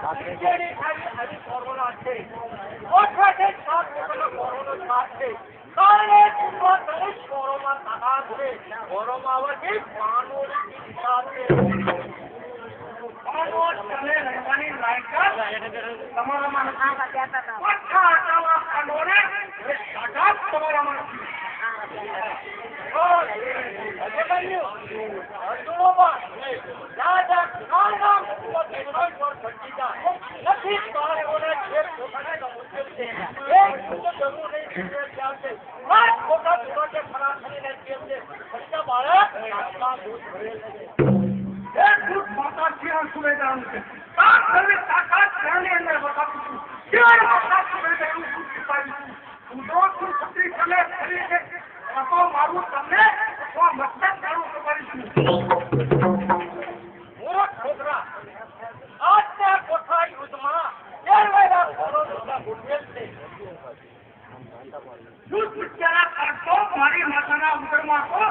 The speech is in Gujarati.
જેની ખાલી કોરોના છે ઓઠાથી 7 લોકોનો કોરોનો છાપ છે કારણે દરેક કોરોમાં તાકાત છે કોરોમાં આવવાથી પાનોની દિશા છે પાનો ચલે રહેવાની લાયકાત તમારામાં ઓઠા આટાવા પાનોને તાકાત તમારામાં મારું તમને મતલબ કરવું કરીશું મૂર્ખ છોકરા આજના કોઠા યુદ્ધમાં કેળવાયેલા કોરોના ગુડવેલ છે યુદ્ધ વિચારા કરતો મારી માતાના ઉદરમાં તો